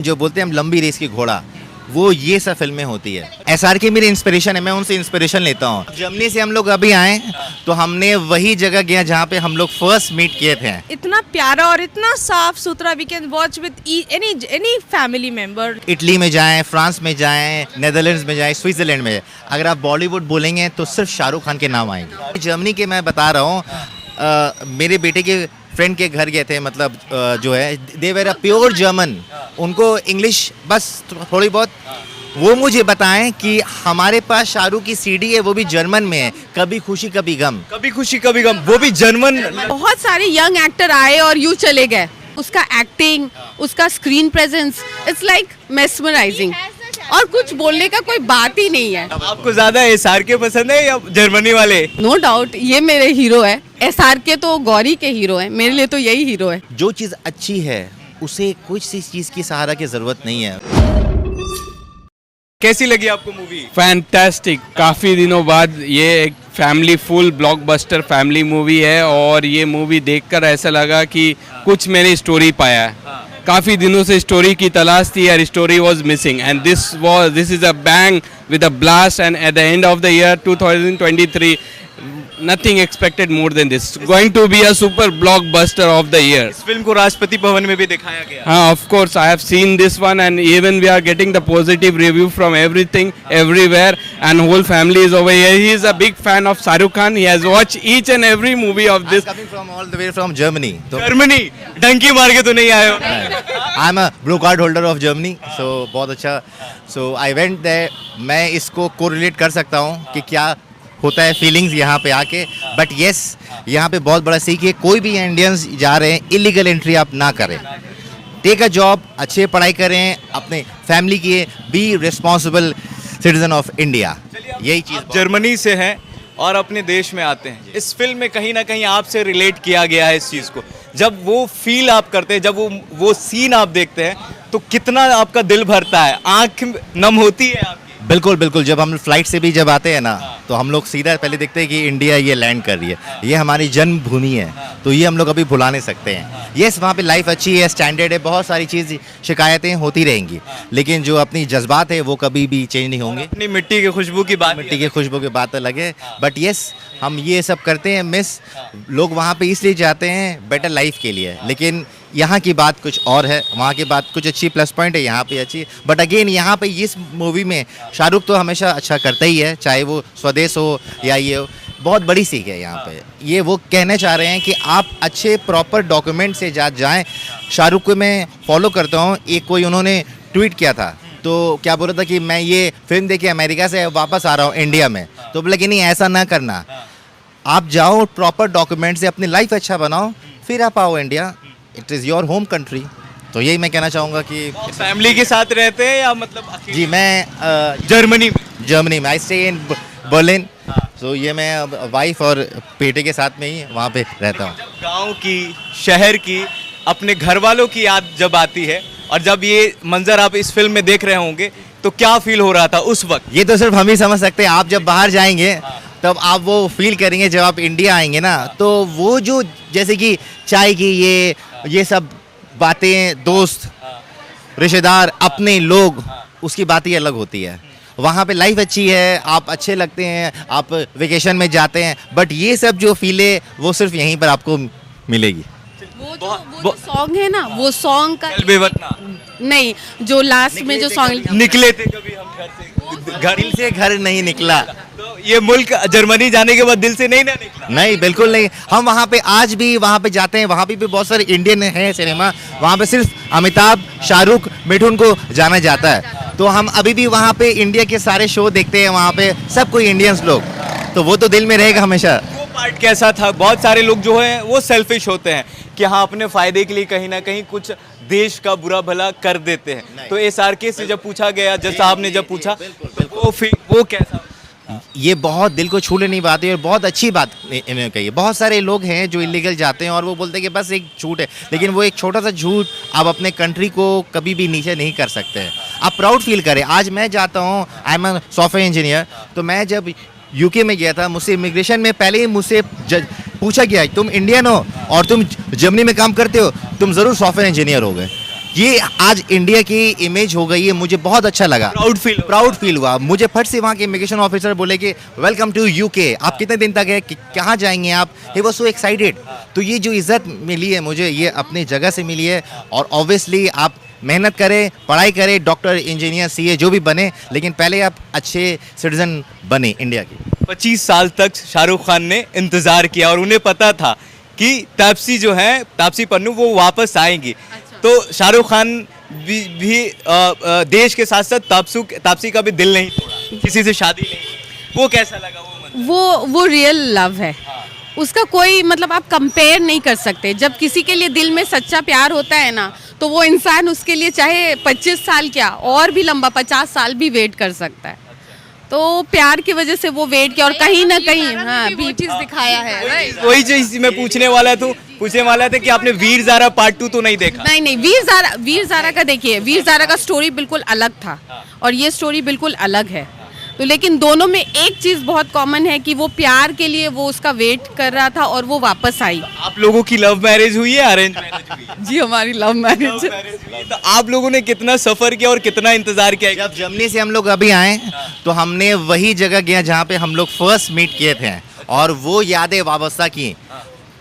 जो बोलते हैं हम लंबी रेस की घोड़ा, वो ये सब फिल्में होती है। SRK मेरी इंस्पिरेशन है, मैं उनसे इंस्पिरेशन लेता हूँ। जर्मनी से हम लोग अभी आए तो हमने वही जगह गया जहाँ पे हम लोग फर्स्ट मीट किए थे। इतना प्यारा और इतना साफ सुथरा, we can watch with any family member. Italy में जाएं, फ्रांस में जाएं, नेदरलैंड्स में जाएं, स्विट्जरलैंड में, अगर आप बॉलीवुड बोलेंगे तो सिर्फ शाहरुख खान के नाम आएंगे। जर्मनी के मैं बता रहा हूँ, मेरे बेटे के फ्रेंड के घर गए थे, मतलब जो है they were a pure German, उनको इंग्लिश बस थोड़ी बहुत, वो मुझे बताएं कि हमारे पास शाहरुख की सीडी है, वो भी जर्मन में है, कभी खुशी कभी गम। कभी खुशी कभी गम, वो भी जर्मन। बहुत सारे यंग एक्टर आए और यूं चले गए। उसका एक्टिंग, उसका screen presence, it's like mesmerising, और कुछ बोलने का कोई बात ही नहीं है। आपको ज्यादा SRK पसंद है या जर्मनी वाले? नो डाउट ये मेरे हीरो है। SRK तो गौरी के हीरो है, मेरे लिए तो यही हीरो है। जो चीज़ अच्छी है उसे कुछ सी चीज़ की सहारा की ज़रूरत नहीं है। कैसी लगी आपको मूवी? फैंटास्टिक। काफ़ी दिनों बाद ये एक family full blockbuster family movie है, और ये मूवी देखकर ऐसा लगा कि कुछ मैंने स्टोरी पाया है। काफ़ी दिनों से स्टोरी की तलाश थी और story was missing, and this is a bang with a blast, and at the end of the year 2023 nothing expected more than this. Going to be a super blockbuster of the year. इस film को राष्ट्रपति भवन में भी दिखाया गया। Of course, I have seen this one, and even we are getting the positive review from everything, everywhere, and whole family is over here. He is a big fan of Shahrukh Khan. He has watched each and every movie of this. Coming from all the way from Germany. तो Germany डंकी मार के तो नहीं आए हो? I am a blue card holder of Germany, so बहुत अच्छा। सो आई वेंट देयर, मैं इसको कोरिलेट कर सकता हूँ कि क्या होता है फीलिंग्स यहाँ पे आके। बट येस, यहाँ पे बहुत बड़ा सीख है, कोई भी इंडियंस जा रहे हैं इलीगल एंट्री आप ना करें, टेक अ जॉब, अच्छे पढ़ाई करें, अपने फैमिली की, be responsible citizen of India. यही चीज़ जर्मनी से हैं और अपने देश में आते हैं। इस फिल्म में कहीं ना कहीं आपसे रिलेट किया गया है इस चीज़ को। जब वो फील आप करते हैं, जब वो सीन आप देखते हैं, तो कितना आपका दिल भरता है, आंख नम होती है आपकी। बिल्कुल बिल्कुल। जब हम फ्लाइट से भी जब आते हैं ना, तो हम लोग सीधा पहले देखते हैं कि इंडिया ये लैंड कर रही है, ये हमारी जन्मभूमि है, तो ये हम लोग अभी भुला नहीं सकते हैं। यस, वहाँ पे लाइफ अच्छी है, स्टैंडर्ड है, बहुत सारी चीज़, शिकायतें होती रहेंगी, लेकिन जो अपनी जज्बात है वो कभी भी चेंज नहीं होंगे। अपनी मिट्टी की खुशबू की बात, मिट्टी की खुशबू की बात अलग है। बट यस, हम ये सब करते हैं मिस, लोग वहाँ पे इसलिए जाते हैं बेटर लाइफ के लिए, लेकिन यहाँ की बात कुछ और है, वहाँ की बात कुछ अच्छी प्लस पॉइंट है, यहाँ पे अच्छी। बट अगेन यहाँ पे इस मूवी में शाहरुख तो हमेशा अच्छा करता ही है, चाहे वो स्वदेश हो या ये हो। बहुत बड़ी सीख है यहाँ पे, ये वो कहना चाह रहे हैं कि आप अच्छे प्रॉपर डॉक्यूमेंट से जाएँ। शाहरुख को मैं फॉलो करता हूँ, एक कोई उन्होंने ट्वीट किया था, तो क्या बोल रहा था कि मैं ये फिल्म देख के अमेरिका से वापस आ रहा हूँ इंडिया में, तो बोला कि नहीं ऐसा ना करना, आप जाओ प्रॉपर डॉक्यूमेंट से अपनी लाइफ अच्छा बनाओ, फिर आप आओ India, it is your home country. तो यही मैं कहना चाहूँगा कि फैमिली के साथ रहते हैं या मतलब अकेले? जी, मैं जर्मनी में आई स्टे इन बर्लिन, तो ये मैं वाइफ और बेटे के साथ में ही वहाँ पे रहता हूँ। गांव की, शहर की, अपने घर वालों की याद जब आती है, और जब ये मंजर आप इस फिल्म में देख रहे होंगे, तो क्या फील हो रहा था उस वक्त? ये तो सिर्फ हम ही समझ सकते हैं। आप जब बाहर जाएंगे तब आप वो फील करेंगे, जब आप इंडिया आएंगे ना, तो वो जो जैसे कि चाय की ये सब बातें, दोस्त, रिश्तेदार, अपने लोग, उसकी बात ही अलग होती है। वहाँ पे लाइफ अच्छी है, आप अच्छे लगते हैं, आप वेकेशन में जाते हैं, बट ये सब जो फील है वो सिर्फ यहीं पर आपको मिलेगी। वो जो सॉन्ग है ना, वो सॉन्ग का बेवतना नहीं, जो लास्ट में जो सॉन्ग निकले थे कभी हम घर से, दिल से घर नहीं निकला, तो ये मुल्क जर्मनी जाने के बाद दिल से नहीं ना निकला? नहीं, बिल्कुल नहीं। हम वहाँ पे आज भी वहाँ पे जाते हैं, वहाँ पे भी बहुत सारे इंडियन हैं सिनेमा, वहाँ पे सिर्फ अमिताभ, शाहरुख, मिठुन को जाना जाता है, तो हम अभी भी वहाँ पे इंडिया के सारे शो देखते हैं, वहाँ पे सब कोई इंडियंस लोग, तो वो तो दिल में रहेगा हमेशा। वो पार्ट कैसा था? बहुत सारे लोग जो हैं वो सेल्फिश होते हैं कि हाँ, अपने फायदे के लिए कहीं ना कहीं कुछ देश का बुरा भला कर देते हैं। तो SRK से जब पूछा गया, जज साहब ने जब पूछा, तो वो कैसा? ये बहुत दिल को छू लेनी बात है और बहुत अच्छी बात इन्होंने कही है। बहुत सारे लोग हैं जो इलीगल जाते हैं और वो बोलते हैं कि बस एक झूठ है, लेकिन वो एक छोटा सा झूठ आप अपने कंट्री को कभी भी नीचे नहीं कर सकते हैं। आप प्राउड फील करें। आज मैं जाता हूँ, आई एम अ सॉफ्टवेयर इंजीनियर, तो मैं जब यूके में गया था, मुझसे इमिग्रेशन में पहले ही मुझसे पूछा गया तुम इंडियन हो और तुम जर्मनी में काम करते हो, तुम ज़रूर सॉफ्टवेयर इंजीनियर हो गए। ये आज इंडिया की इमेज हो गई है, मुझे बहुत अच्छा लगा, प्राउड फील हुआ मुझे। फट से वहाँ के इमिग्रेशन ऑफिसर बोले कि वेलकम टू यूके, आप कितने दिन तक है, कहाँ जाएंगे आप, ही वाज सो एक्साइटेड। तो ये जो इज़्ज़त मिली है मुझे, ये अपनी जगह से मिली है। और ऑब्वियसली आप मेहनत करें, पढ़ाई करें, डॉक्टर, इंजीनियर, सीए जो भी बने, लेकिन पहले आप अच्छे सिटीजन बने इंडिया के। 25 साल तक शाहरुख खान ने इंतजार किया और उन्हें पता था कि तापसी जो है, तापसी पन्नू, वो वापस आएंगी। तो शाहरुख खान भी देश के साथ साथ तापसी का भी दिल नहीं तोड़ा, किसी से शादी नहीं की। वो कैसा लगा वो रियल लव है, उसका कोई मतलब आप कंपेयर नहीं कर सकते। जब किसी के लिए दिल में सच्चा प्यार होता है ना, तो वो इंसान उसके लिए चाहे 25 साल क्या और भी लंबा 50 साल भी वेट कर सकता है। तो प्यार की वजह से वो वेट किया और कहीं ना कहीं हाँ भी चीज दिखाया है। वही चीज मैं पूछने वाला था कि आपने वीर ज़ारा पार्ट 2 तो नहीं देखा? नहीं, वीर ज़ारा का देखिए, वीर ज़ारा का स्टोरी बिल्कुल अलग था और ये स्टोरी बिल्कुल अलग है। तो लेकिन दोनों में एक चीज़ बहुत कॉमन है कि वो प्यार के लिए वो उसका वेट कर रहा था और वो वापस आई। आप लोगों की लव मैरिज हुई है, अरेंज मैरिज हुई है? जी हमारी लव मैरिज। तो आप लोगों ने कितना सफर किया और कितना इंतजार किया? जब जर्मनी से हम लोग अभी आए तो हमने वही जगह गया जहाँ पे हम लोग फर्स्ट मीट किए थे और वो यादें वाबस्ता की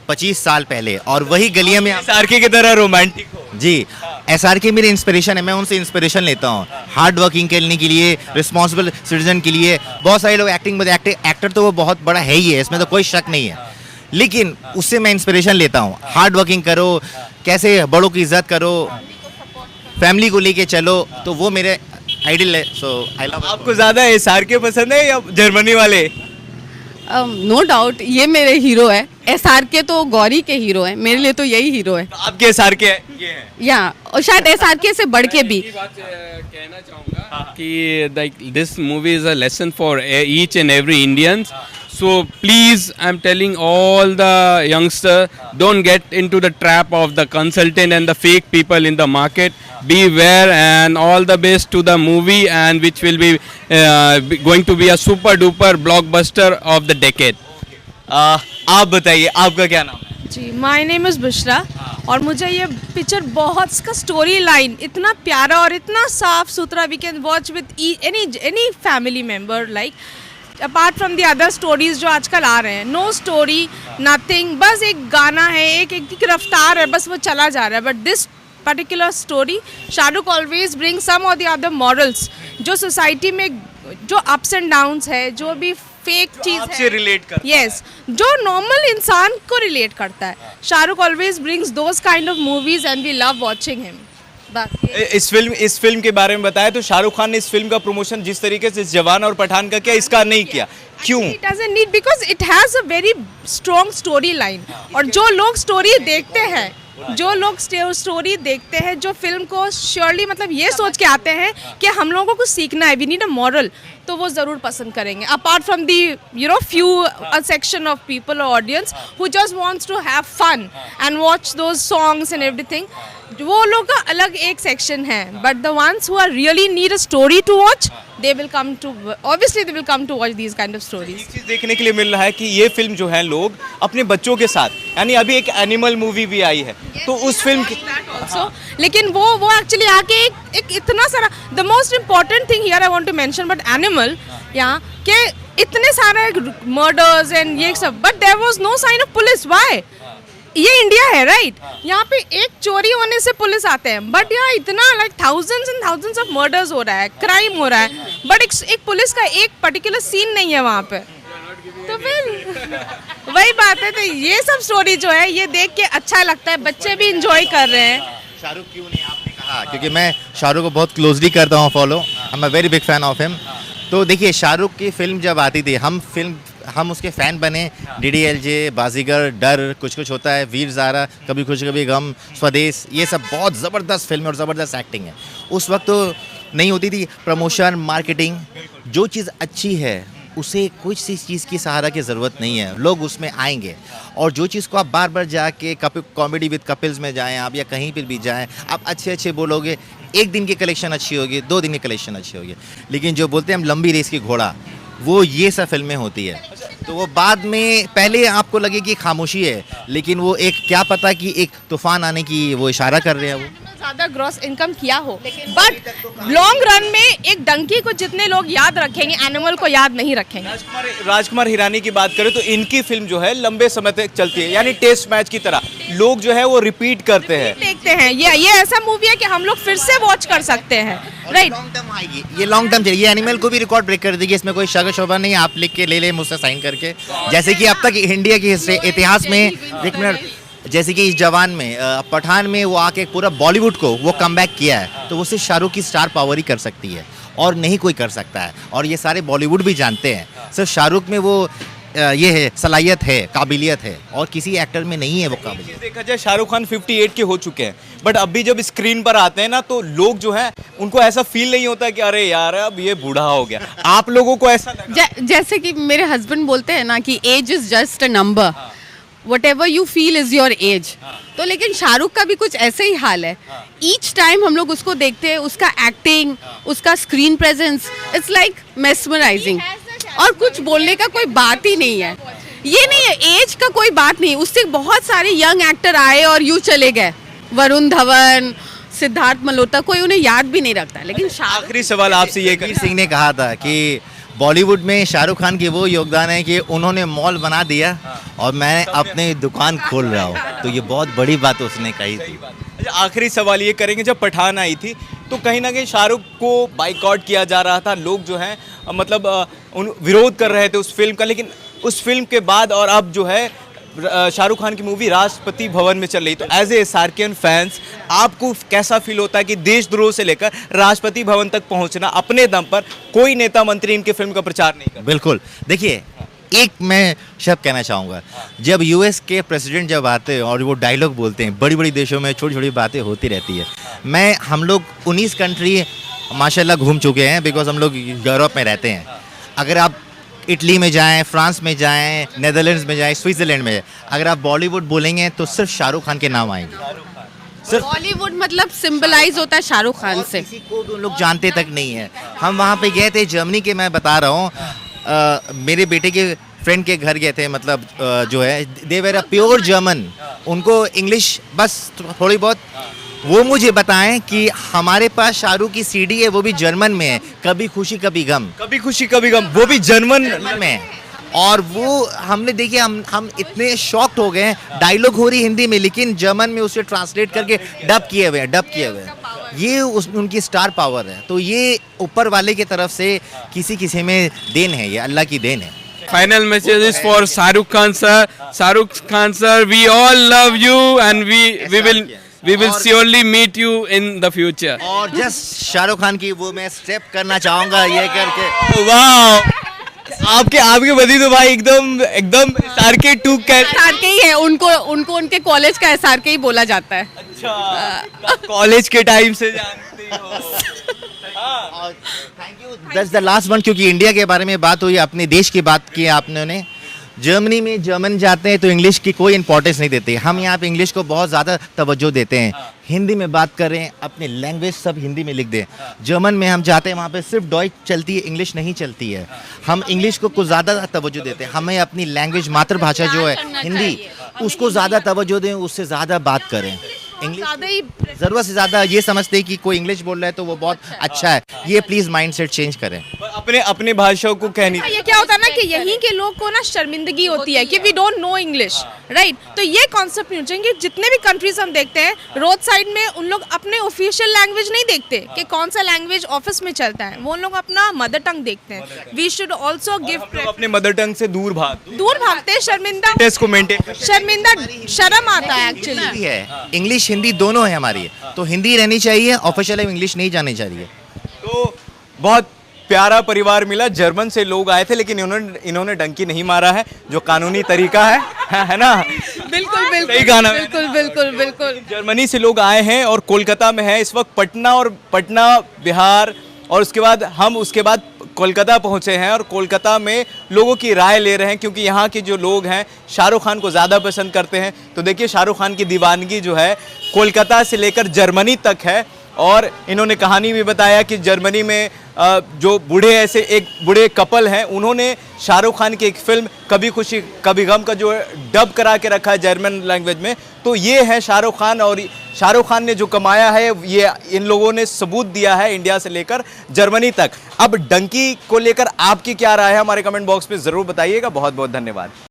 25 साल पहले, और वही गलियों में SRK की तरह रोमांटिक हो। जी, SRK मेरी इंस्पिरेशन है, मैं उनसे इंस्पिरेशन लेता हूँ हार्ड वर्किंग करने के लिए, रिस्पॉन्सिबल सिटीजन के लिए। बहुत सारे लोग एक्टिंग में एक्टर तो वो बहुत बड़ा है ही है, इसमें तो कोई शक नहीं है, लेकिन उससे मैं इंस्पिरेशन लेता हूँ। हार्ड वर्किंग करो, कैसे बड़ों की इज्जत करो, फैमिली को लेके चलो, तो वो मेरे आइडियल है। सो आई लव। आपको ज्यादा SRK पसंद है या जर्मनी वाले? नो डाउट ये मेरे हीरो है। SRK तो गौरी के हीरो है, मेरे लिए तो यही हीरो है। तो आपके SRK ये है? या और शायद SRK से बढ़ के भी। एक बात कहना चाहूँगा कि this movie is a lesson for each and every Indians. So please, I'm telling all the youngsters, don't get into the trap of the consultant and the fake people in the market. Beware, and all the best to the movie, and which will be going to be a super duper blockbuster of the decade. आप बताइए, आपका क्या नाम है? जी, my name is Bushra और मुझे ये picture बहुत, इसका स्टोरी लाइन इतना प्यारा और इतना साफ सुथरा, we can watch with any family member, like apart from the other stories जो आजकल आ रहे हैं. नो स्टोरी, नथिंग, बस एक गाना है, एक रफ्तार है, बस वो चला जा रहा है. But this particular story, Shahrukh always bring some or the other morals जो सोसाइटी में जो अप्स एंड डाउन्स है, जो भी फेक चीज आपसे रिलेट कर, यस, जो नॉर्मल इंसान को रिलेट करता है. Shahrukh always brings those kind of movies and we love watching him. इस फिल्म के बारे में बताया तो शाहरुख खान ने इस फिल्म का प्रमोशन जिस तरीके से जवान और पठान का किया, इसका नहीं किया, क्यों? It doesn't need, because it has a very strong story line. और जो लोग स्टोरी देखते हैं, जो फिल्म को श्योरली मतलब ये सोच के आते हैं कि हम लोगों को कुछ सीखना है, वी नीड अ मॉरल, तो वो ज़रूर पसंद करेंगे. Apart from the few section of people और audience who just wants to have fun and watch those songs and everything, वो लोग का अलग एक सेक्शन है. But the ones who are really need a story to watch, they will come to, obviously they will come to watch these kind of stories. एक चीज देखने के लिए मिल रहा है कि ये फिल्म जो है लोग अपने बच्चों के साथ, यानी अभी एक एनिमल मूवी भी आई है, तो उस फिल्म की also, लेकिन वो एक्चुअली आके एक इतना सारा, the most important thing here I want to mention but animal, यहाँ के इतने सारे मर्डर्स एंड ये सब, but there was no sign of police. Why? ये इंडिया है, राइट? यहाँ पे एक चोरी होने से पुलिस आते हैं, बट यहाँ इतना like thousands and thousands of murders हो रहा है, क्राइम हो रहा है, बट एक पुलिस का एक पर्टिकुलर सीन नहीं है वहाँ पे. तो फिर वही बात है. तो ये सब स्टोरी जो है, ये देख के अच्छा लगता है, बच्चे भी इंजॉय कर रहे हैं. शाहरुख क्यों नहीं, आपने कहा, क्योंकि मैं शाहरुख को बहुत क्लोजली करता हूँ follow, I am a very big fan of him. तो देखिए, शाहरुख की फिल्म जब आती थी, हम उसके फ़ैन बने. DDLJ, बाजीगर, डर, कुछ कुछ होता है, वीर ज़ारा, कभी खुशी कभी गम, स्वदेश, ये सब बहुत ज़बरदस्त फिल्म और ज़बरदस्त एक्टिंग है. उस वक्त तो नहीं होती थी प्रमोशन, मार्केटिंग. जो चीज़ अच्छी है उसे कुछ सी चीज़ की सहारा की ज़रूरत नहीं है, लोग उसमें आएंगे. और जो चीज़ को आप बार बार जाके कॉमेडी विद कपिल्स में जाएं आप, या कहीं पर भी जाएं, आप अच्छे बोलोगे, एक दिन की कलेक्शन अच्छी होगी, 2 दिन की कलेक्शन अच्छी होगी. लेकिन जो बोलते हैं हम लंबी रेस की घोड़ा, वो ये सब फिल्में होती है. तो वो बाद में, पहले आपको लगे कि खामोशी है, लेकिन वो एक क्या पता कि एक तूफान आने की वो इशारा कर रहे हैं. वो ज़्यादा ग्रॉस इनकम किया हो, बट लॉन्ग रन में एक डंकी को जितने लोग याद रखेंगे, एनिमल को याद नहीं रखेंगे। राजकुमार हिरानी की बात करें तो इनकी फिल्म जो है लंबे समय तक चलती है, यानी टेस्ट मैच की तरह लोग जो है वो रिपीट करते हैं, देखते हैं। ये ऐसा मूवी है कि हम लोग फिर से वॉच कर सकते हैं, राइट। लॉन्ग टर्म आएगी, ये लॉन्ग टर्म चलिए। ये एनिमल को भी रिकॉर्ड ब्रेक कर देगी, इसमें कोई शक शोभा नहीं। आप लिख के ले मुझसे साइन करके, जैसे कि अब तक इंडिया की इतिहास में, एक मिनट, जैसे कि इस जवान में, पठान में वो आके पूरा बॉलीवुड को वो कमबैक किया है, तो वो सिर्फ शाहरुख की स्टार पावर ही कर सकती है और नहीं कोई कर सकता है। और ये सारे बॉलीवुड भी जानते हैं, सिर्फ शाहरुख में वो ये है, सलाहियत है, काबिलियत है, और किसी एक्टर में नहीं है वो काबिलियत। देखा जाए शाहरुख खान 58 के हो चुके हैं, बट अभी जब स्क्रीन पर आते हैं ना तो लोग जो है उनको ऐसा फील नहीं होता कि अरे यार अब ये बूढ़ा हो गया। आप लोगों को ऐसा लगा? जैसे कि मेरे हस्बैंड बोलते हैं ना कि age is just a number, whatever you feel is your age. तो लेकिन शाहरुख का भी कुछ ऐसे ही हाल है। ईच टाइम हम लोग उसको देखते हैं, उसका एक्टिंग, उसका screen presence, it's like mesmerising, और कुछ बोलने का कोई बात ही नहीं है। ये नहीं है, एज का कोई बात नहीं। उससे बहुत सारे यंग एक्टर आए और यूँ चले गए, वरुण धवन, सिद्धार्थ मल्होत्रा, कोई उन्हें याद भी नहीं रखता। लेकिन आखिरी सवाल आपसे ये रणवीर सिंह ने कहा था कि बॉलीवुड में शाहरुख खान की वो योगदान है कि उन्होंने मॉल बना दिया और मैं अपनी दुकान खोल रहा हूँ, तो ये बहुत बड़ी बात उसने कही थी। अच्छा, आखिरी सवाल ये करेंगे, जब पठान आई थी तो कहीं ना कहीं शाहरुख को बाइकआउट किया जा रहा था, लोग जो हैं मतलब विरोध कर रहे थे उस फिल्म का, लेकिन उस फिल्म के बाद और अब जो है शाहरुख खान की मूवी राष्ट्रपति भवन में चल रही, तो एज ए एसआरकेएन फैंस आपको कैसा फील होता है कि देशद्रोह से लेकर राष्ट्रपति भवन तक पहुंचना, अपने दम पर कोई नेता मंत्री इनके फिल्म का प्रचार नहीं कर? बिल्कुल, देखिए एक मैं शब्द कहना चाहूँगा, जब यूएस के प्रेसिडेंट जब आते हैं और वो डायलॉग बोलते हैं, बड़ी बड़ी देशों में छोटी छोटी बातें होती रहती है। हम लोग 19 कंट्री माशाल्लाह घूम चुके हैं, बिकॉज हम लोग यूरोप में रहते हैं। अगर आप इटली में जाएं, फ्रांस में जाएं, नेदरलैंड्स में जाएं, स्विट्ज़रलैंड में, अगर आप बॉलीवुड बोलेंगे तो सिर्फ शाहरुख खान के नाम आएंगे। सिर्फ बॉलीवुड मतलब सिंबलाइज होता है शाहरुख खान से। किसी को भी उन लोग जानते तक नहीं है। हम वहाँ पे गए थे जर्मनी के, मैं बता रहा हूँ, मेरे बेटे के फ्रेंड के घर गए थे, मतलब जो है they were a pure German, उनको इंग्लिश बस थोड़ी बहुत। वो मुझे बताएं कि हमारे पास शाहरुख की सीडी है, वो भी जर्मन में है, कभी खुशी कभी गम, कभी खुशी कभी गम, वो भी जर्मन में। और वो हमने देखी, हम इतने शॉक्ड हो गए हैं, डायलॉग हो रही हिंदी में लेकिन जर्मन में उसे ट्रांसलेट करके डब किए हुए हैं। ये उनकी स्टार पावर है। तो ये ऊपर वाले की तरफ से किसी में देन है, ये अल्लाह की देन है। Final message is for Shahrukh Khan sir. Shahrukh Khan sir, we all love you and we will surely meet you in the future. और जस्ट शाहरुख खान की वो मैं स्टेप करना चाहूँगा ये करके। वाह, आपके बदी तो भाई एकदम SRK 2 SRK ही है, उनको उनके कॉलेज का SRK ही बोला जाता है। अच्छा, कॉलेज के टाइम से जानते हो। Thank you, that's the last one, क्योंकि इंडिया के बारे में बात हुई, अपने देश की बात की आपने। जर्मनी में जर्मन जाते हैं तो इंग्लिश की कोई इंपॉर्टेंस नहीं देते। हम यहाँ पे इंग्लिश को बहुत ज़्यादा तवज्जो देते हैं। हिंदी में बात करें, अपने लैंग्वेज सब हिंदी में लिख दें। जर्मन में हम जाते हैं, वहाँ पे सिर्फ डॉइच चलती है, इंग्लिश नहीं चलती है। हम इंग्लिश को कुछ ज़्यादा तवज्जो देते हैं। हमें अपनी लैंग्वेज, मातृभाषा जो है हिंदी, उसको ज़्यादा तवज्जो दें, उससे ज़्यादा बात करें। इंग्लिश ज़रूरत से ज़्यादा ये समझते हैं कि कोई इंग्लिश बोल रहा है तो वो बहुत अच्छा है। ये प्लीज़ माइंडसेट चेंज करें। अपने भाषाओं को कहनी। ये क्या होता है ना कि यहीं के लोग को ना शर्मिंदगी होती है कि we don't know English, right. तो ये कॉन्सेप्ट नहीं चाहिए कि जितने भी कंट्रीज हम देखते हैं रोड साइड में, उन लोग अपने ऑफिशियल लैंग्वेज नहीं देखते कि कौन सा लैंग्वेज ऑफिस में चलता है, वो लोग अपना मदर टंग देखते हैं। वी शुड ऑल्सो गिव अपने मदर टंग से दूर भागते हैं, शर्मिंदा शर्म आता है एक्चुअली। है इंग्लिश हिंदी दोनों है हमारी, तो हिंदी रहनी चाहिए, ऑफिशियल इंग्लिश नहीं जानी चाहिए। तो बहुत प्यारा परिवार मिला, जर्मन से लोग आए थे, लेकिन इन्होंने डंकी नहीं मारा है, जो कानूनी तरीका है ना। बिल्कुल सही गाना, बिल्कुल। जर्मनी से लोग आए हैं और कोलकाता में है इस वक्त, पटना बिहार, और उसके बाद कोलकाता पहुंचे हैं और कोलकाता में लोगों की राय ले रहे हैं, क्योंकि यहाँ के जो लोग हैं शाहरुख खान को ज़्यादा पसंद करते हैं। तो देखिए शाहरुख खान की दीवानगी जो है कोलकाता से लेकर जर्मनी तक है, और इन्होंने कहानी भी बताया कि जर्मनी में जो बूढ़े ऐसे एक बूढ़े कपल हैं, उन्होंने शाहरुख खान की एक फिल्म कभी खुशी कभी गम का जो डब करा के रखा है जर्मन लैंग्वेज में। तो ये है शाहरुख खान, और शाहरुख खान ने जो कमाया है ये इन लोगों ने सबूत दिया है इंडिया से लेकर जर्मनी तक। अब डंकी को लेकर आपकी क्या राय है हमारे कमेंट बॉक्स में ज़रूर बताइएगा। बहुत बहुत धन्यवाद।